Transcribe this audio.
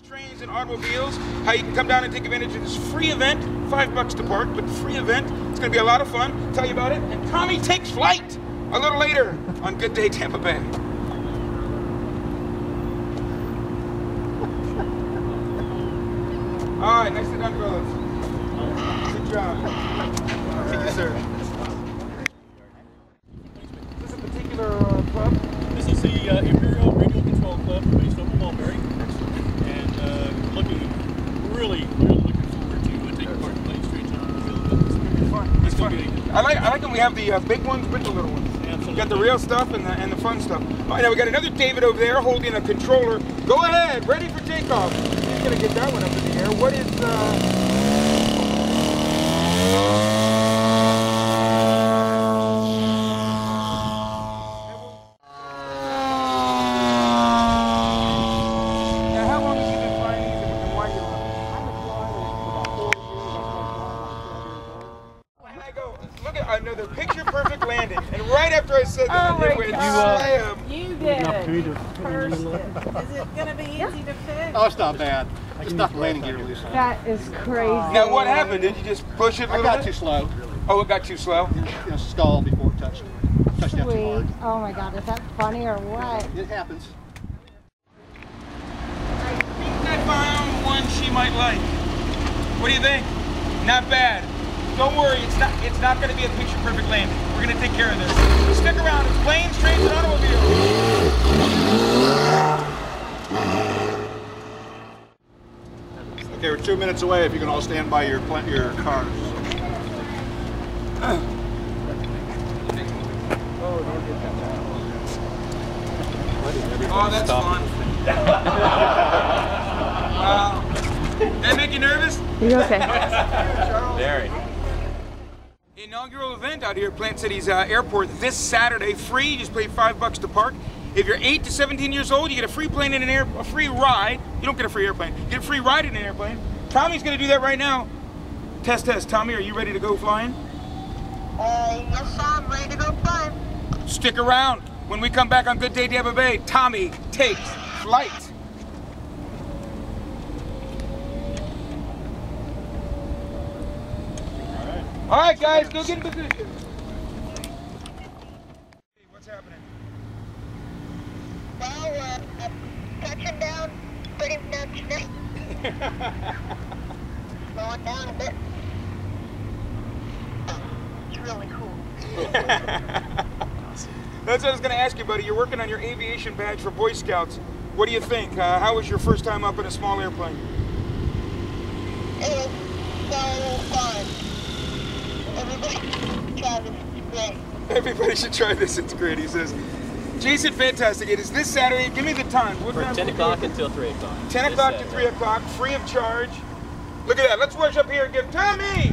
Trains and automobiles, how you can come down and take advantage of this free event. $5 to park, but free event. It's going to be a lot of fun. Tell you about it. And Tommy takes flight a little later on Good Day Tampa Bay. All right, nicely done, fellas. Good job. Thank you, sir. Is this a particular club? This is the Imperial Radio Control Club based over Mulberry. And really looking forward to taking part in Planes, Trains, and Automobiles. It's going to be fun. It's going to be. I like when we have the big ones with the little ones. Absolutely. We got the real stuff and the fun stuff. All right, now we got another David over there holding a controller. Go ahead, ready for takeoff. He's gonna get that one up in the air. What is Now, how long have you been flying these and why do you love them? I've been flying for about 4 years. I started flying when I was 12 years old. And I go, look at another picture perfect landing. And right after I said that, Oh my slam. You did. Is it going to be easy to fix? Oh, it's not bad. It's not landing gear loose. That is crazy. Now what happened? Did you just push it a I little got bit? too slow. Oh, it got too slow? Stalled before it touched down too Sweet. hard. Oh my God, is that funny or what? It happens. I think I found one she might like. What do you think? Not bad. Don't worry, it's not going to be a picture perfect landing. We're going to take care of this. Stick around. It's Planes, Trains, and Automobiles. Okay, we're 2 minutes away if you can all stand by your cars. Oh, that's fun. Wow. Did that make you nervous? You okay? Very. Inaugural event out here at Plant City's airport this Saturday. Free. You just pay $5 to park. If you're 8 to 17 years old, you get a free plane in a free ride. You don't get a free airplane. You get a free ride in an airplane. Tommy's going to do that right now. Test. Tommy, are you ready to go flying? Yes, I'm ready to go flying. Stick around. When we come back on Good Day Tampa Bay, Tommy takes flight. All right, guys, go get in position. Hey, what's happening? Well, I'm touching down pretty much now. Slowing down a bit. It's really cool. That's what I was going to ask you, buddy. You're working on your aviation badge for Boy Scouts. What do you think? How was your first time up in a small airplane? It was so fun. Everybody try this. It's great. Everybody should try this. It's great, he says. Jason, fantastic. It is this Saturday. Give me the time. What From time 10 o'clock until 3 o'clock. 10 o'clock to 3 o'clock, free of charge. Look at that. Let's rush up here and give Tommy